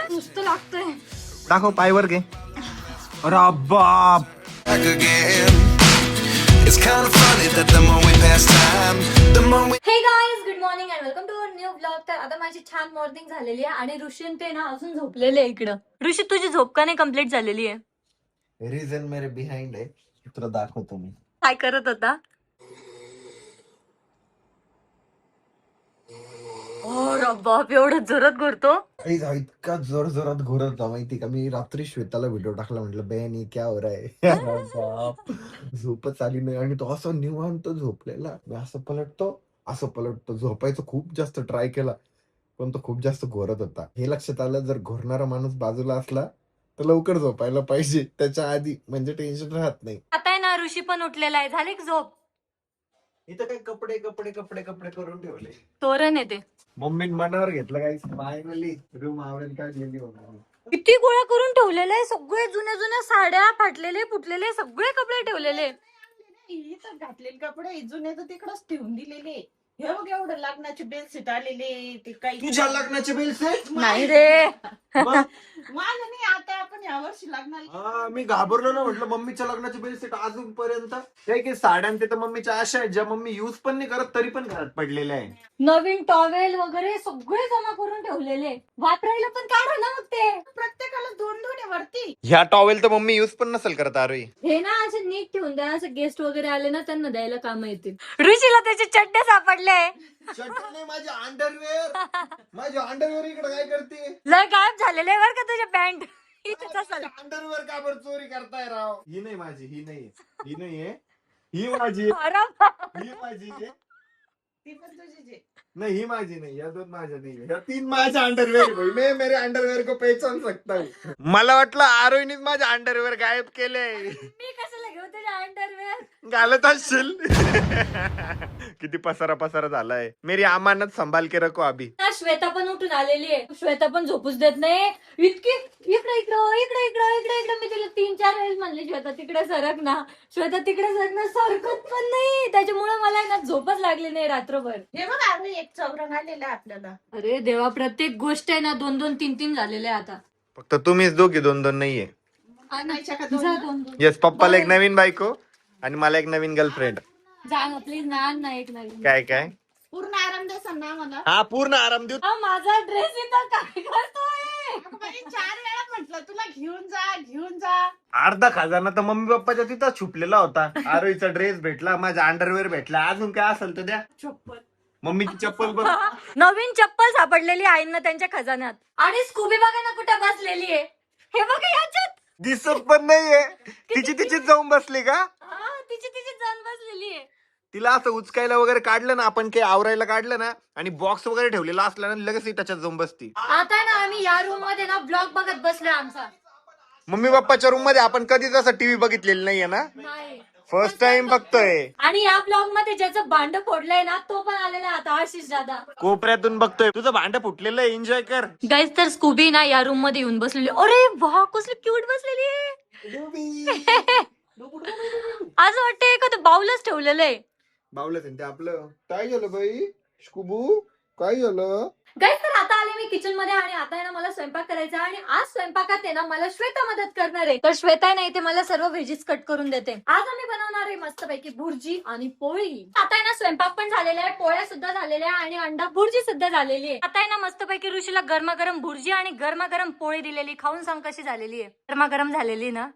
नुसतं लागतंय. दाखव पायवर घे. अरे बाप. Hey guys, good morning and welcome to our new blog. तर आता माझी छान मॉर्निंग झालेली आहे आणि ऋषीन ते ना अजून झोपलेले आहे इकडं. ऋषी, तुझी झोप का नाही कम्प्लीट झालेली आहे? रिझन मेरे बिहाइंड आहे, तुला दाखवतो मी. काय करत होता? बाप, एवढं जोरात घोरतो? इतका जोर जोरात घोरत होता माहिती का. मी रात्री श्वेताला व्हिडिओ टाकला, म्हटलं बहनी क्या हो रहा है. बाप, झोपच आली नाही. आणि तो असं निवांत झोपलेला. मी असं पलटतो झोपायचं खूप जास्त ट्राय केला, पण तो खूप जास्त घोरत होता. हे लक्षात आलं, जर घोरणारा माणूस बाजूला असला तर लवकर झोपायला पाहिजे त्याच्या आधी, म्हणजे टेन्शन राहत नाही. आता आहे ना, ऋषी पण उठलेला आहे. झाली का झोप? इथं काही कपडे कपडे कपडे कपडे करून ठेवले. तोरण येते. मम्मीने मनावर घेतलं काही, फायनली रूम आवडेल काय गेली होणार. किती गोळा करून ठेवलेले आहे. सगळे जुन्या जुन्या साड्या, फाटलेले फुटलेले सगळे कपडे ठेवलेले. इथं घातलेले कपडे जुने तर तिकडच ठेवून दिलेले. हे बघ, एवढं लग्नाचे बेडशीट आलेले. ते काही तुझ्या लग्नाचे बिल सेट नाही रे. माझं नाही. आता आपण या वर्षी लग्नाला मी घाबरलो ना, म्हटलं मम्मीच्या लग्नाचे बिल सेट अजूनपर्यंत काही साड्या ते तर मम्मीच्या अशा आहेत ज्या मम्मी युज पण नाही करत तरी पण घरात पडलेल्या आहे. नवीन टॉवेल वगैरे सगळे जमा करून ठेवलेले. वापरायला पण काढा ना मग ते. प्रत्येकाला दोन दोन आहे वरती. ह्या टॉवेल तर मम्मी युज पण नसेल करत. अरे हे ना असे नीट ठेवून द्या, असं गेस्ट वगैरे आले ना त्यांना द्यायला काम येतील. ऋषीला त्याचे चड्डे सापडले. माझे अंडरवेअर इकडे काय करते. लय गायब झालेले बरं का तुझे पॅन्ट. अंडरवेअर का बरं चोरी करताय राव. ही नाही माझी, ही नाहीये, ही माझी, ही माझी आहे. ती पण तुझीच आहे. नहीं ही माझी नहीं, या दोन माझ्या नाही, या तीन माझ्या अंडरवेअर. भाई मैं मेरे अंडरवेअर को पहचान सकता हूँ. मला वाटलं आरोहीनेच माझ्या अंडरवेअर गायब केले. मी कशाला घेऊ तुझे अंडरवेअर? घालत असशील. किती पसारा झालाय. मेरी अमानत संभाल के रखो अभी. श्वेता पण उठून आलेली आहे. श्वेता पण झोपूच देत नाही. इतकी इकडे इकडं इकडे इकडं इकडे इकडं. मी तिला 3-4 वेळेस म्हणले, श्वेता तिकडे सरक ना, श्वेता तिकडे सरक ना. सरकत पण नाही. त्याच्यामुळे मला ना झोपच लागली नाही रात्रभर. हे बघ, अरे एक चौरंग आलेला आहे आपल्याला. अरे देवा, प्रत्येक गोष्ट आहे ना 2-2, 3-3 झालेले आता. फक्त तुम्हीच दोघी 2-2 नाहीये. आणायच्या का जा दोन? 2-2. येस, पप्पाला एक नवीन बायको आणि मला एक नवीन गर्लफ्रेंड. जा ना प्लीज ना, आण ना एक नवीन. काय पूर्ण आराम द्यायचा ना मला. हा, पूर्ण आराम देऊ. हा, माझा ड्रेस इथं काय करतोय? अगं बाई, 4 वेळा म्हटलं तुला घेऊन जा. अर्धा खजाना तर मम्मी पप्पाच्या तिथं छुपलेला होता. आरोहीचा ड्रेस भेटला, माझा अंडरवेअर भेटला, अजून काय असेल तर द्या. चप्पल. मम्मीची चप्पल बघ. नवीन चप्पल सापडलेली आहे ना त्यांच्या खजान्यात. आणि स्कूबी बघा ना कुठे बसलेली आहे. हे बघा याच्यात. दिसत पण नाहीये. तिचीच जाऊन बसली का. हा, तिची जाण बसलेली आहे. तिला असं उचकायला वगैरे काढलं ना, आपण काही आवरायला काढलं ना, आणि बॉक्स वगैरे ठेवलेला असला ना, लगेच त्याच्यात जाऊन बसती. आता ना आम्ही या रूम मध्ये ना ब्लॉग बघत बसलोय आमचा. मम्मी पप्पाच्या रूम मध्ये आपण कधीच असं टीव्ही बघितलेलं नाहीये ना, नाही. फर्स्ट टाइम बघतोय. आणि या ब्लॉग मध्ये ज्याचं भांड फोडलंय ना, तो पण आलेला आहे आता, आशिष दादा. कोपऱ्यातून बघतोय. तुझं भांड फुटलेलं आहे, एन्जॉय कर. गाईज, तर स्कूबी ना या रूम मध्ये येऊन बसलेली. अरे वाह, कसली क्यूट बसलेली आहे. असं वाटतं एखादं बाऊलच ठेवलेलं आहे. बावलं ते आपलं. काय झालं बाई स्कुबू, काय झालं. गाईज, तर आता आले मी किचन मध्ये आणि आता आहे ना मला स्वयंपाक करायचा आहे. आणि आज स्वयंपाकात आहे ना मला श्वेता मदत करणार आहे. तर श्वेता आहे ना इथे मला सर्व व्हेजीस कट करून देते. आज आम्ही बनवणार आहे मस्तपैकी भुर्जी आणि पोळी. आता आहे ना स्वयंपाक पण झालेला आहे, पोळ्या सुद्धा झालेल्या आहे आणि अंडा भुर्जी सुद्धा झालेली आहे. आता आहे ना मस्तपैकी ऋषीला गरमागरम भुर्जी आणि गरमागरम पोळी दिलेली. खाऊन सांग कशी झालेली आहे. गरमागरम झालेली ना.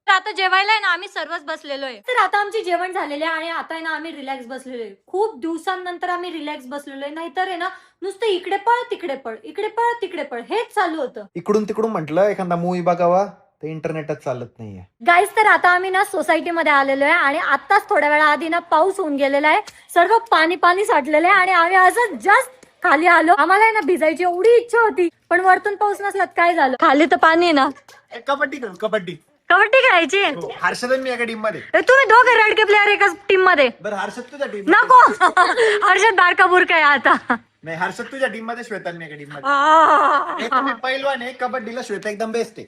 तर आता जेवायला आहे ना आम्ही सर्वच बसलेलो आहे. तर आता आमचे जेवण झालेले आहे आणि आता आहे ना आम्ही रिलॅक्स बसलेलो आहे. खूप दिवसांनंतर आम्ही रिलॅक्स बसलेलो आहे. नाहीतर आहे ना नुसतं इकडे पळ तिकडे पळ, इकडे पळ तिकडे पळ, हेच चालू होतं. इकडून तिकडून म्हटलं एखादा मूवी बघावा तर इंटरनेटच चालत नाहीये. गाईज, तर आता आम्ही ना सोसायटी मध्ये आलेलो आहे आणि आताच थोड्या वेळा आधी ना पाऊस होऊन गेलेला आहे. सर्व पाणी साठलेलं आहे आणि आम्ही असं जस्ट खाली आलो. आम्हाला आहे ना भिजायची एवढी इच्छा होती, पण वरतून पाऊस नसलात काय झालं, खाली तर पाणी आहे ना. कबड्डी कबड्डी खेळायची. हर्षद मी एका टीम मध्ये. तुम्ही दोघे रडके प्लेअर एकाच टीम मध्ये. बरं, हर्षद तुझ्या टीम नको. हर्षद बारका बुरका आहे आता. नाही, हर्षद तुझ्या टीम मध्ये, श्वेता मी एका टीम मध्ये. पहिलवान आहे कबड्डीला, श्वेता एकदम बेस्ट आहे.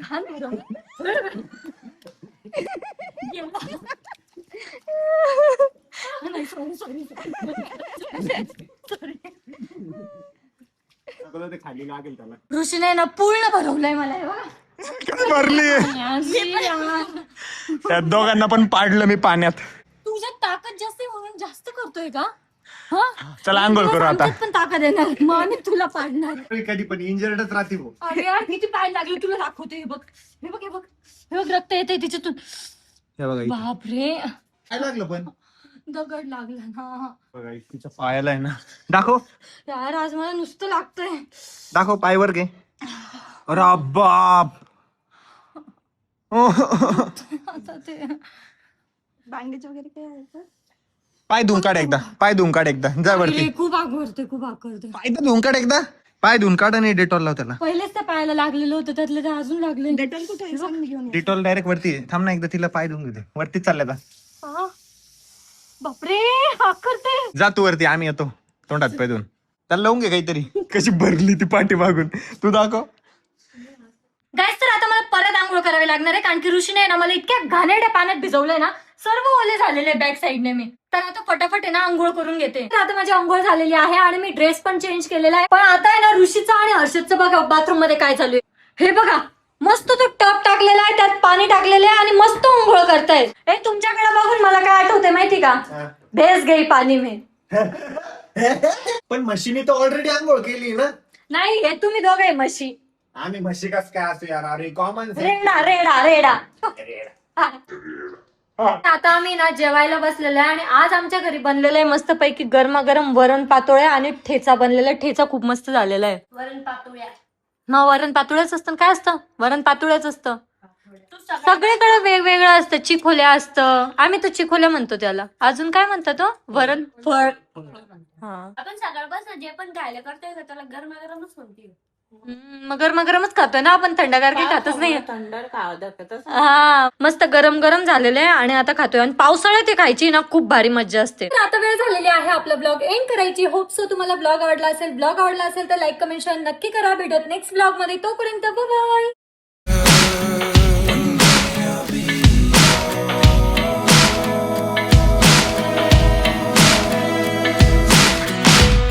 घाण बरं. नाही, sorry. ते खाली लागेल त्याला. ऋषीने ना पूर्ण भरवलंय मला हे बघा. काय भरली त्या दोघांना पण पाडलं मी पाण्यात. तुझ्यात ताकद जास्त आहे म्हणून जास्त करतोय का? हा? चला आंघोळ करू आता. आमच्यात पण ताकद येणार मग आम्ही तुला पाडणार. कधी पण इंजर्डच राहते भाऊ. अरे यार किती पाय लागले तुला दाखवते. हे बघ रक्त येते तिच्यातून. हे बघा इथे. बापरे काय लागलं पण दगड लागला ना. बघा तिच्या पायाला आहे ना. दाखव यार आज मला नुसतं लागतंय. दाखव पायवर घे. अरे बाप. आता ते बँडेज वगैरे काय आहे का? पाय धुवून काढ एकदा. पाय धुवून काढ एकदा. जा वरती. खूप आग करते. पाय तर धुवून काढ एकदा. पाय धुवून काढ आणि डेटॉल लाव त्याला. पहिलेच त्या पायाला लागलेलं होतं त्यातलं ते अजून लागले. डेटॉल कुठे आहे? सांग मी घेऊन येते. डेटॉल डायरेक्ट वरती आहे. थांब ना एकदा तिला पाय धुवून घेते. वरतीच चालल्या आता. बापरे आग करते. जा तू वरती. आम्ही येतो तोंडात पाय धुवून. त्याला लावून घे काहीतरी. कशी भरली ती पाठी मागून. तू दाखव. गाईस तर आता मला परत आंघोळ करावी लागणार आहे कारण की ऋषीने ना मला इतक्या घाणेरड्या पाण्यात भिजवलंय ना सर्व ओले झालेले बॅक साईडने मी. तर आता फटाफट आहे ना आंघोळ करून घेते. तर आता माझी आंघोळ झालेली आहे आणि मी ड्रेस पण चेंज केलेला आहे. पण आता आहे ना ऋषीचा आणि हर्षदचं बघा बाथरूम मध्ये काय चालू आहे. हे बघा मस्त तो टब टाकलेला आहे त्यात पाणी टाकलेलं आहे आणि मस्त आंघोळ करतायत. हे तुमच्याकडे बघून मला काय आठवतंय माहिती का? भेस गई पाणी में. पण म्हशीने तर ऑलरेडी आंघोळ केली ना. नाही हे तुम्ही दोघे म्हशी. आम्ही म्हशी कस काय असू यार. अरे कॉमन रेडा आता आम्ही ना जेवायला बसलेलो आहे आणि आज आमच्या घरी बनलेलं आहे मस्त पैकी गरमागरम वरण पातोळ्या आणि ठेचा बनलेला आहे. ठेचा खूप मस्त झालेला आहे. वरण पातोळ्याच असतं. काय असतं? वरण पातोळ्याच असतं. सगळीकडे वेगवेगळं असतं. चिखोल्या असतं. आम्ही तो चिखोल्या म्हणतो त्याला. अजून काय म्हणतो तो? वरण फळ. हा आपण सकाळपासून जे पण खायला करतोय का त्याला गरमागरमच म्हणते. मग गरमागरमच खातोय ना आपण. थंड काही खातच नाही. थंड खावं. हा मस्त गरम गरम झालेलं आहे आणि आता खातोय. आणि पावसाळ्यात ते खायची ना खूप भारी मज्जा असते. तर आता वेळ झालेली आहे आपला ब्लॉग एंड करायची. होप सो तुम्हाला ब्लॉग आवडला असेल. ब्लॉग आवडला असेल तर लाईक कमेंट शेअर नक्की करा. भेटत नेक्स्ट ब्लॉग मध्ये. तोपर्यंत बाय.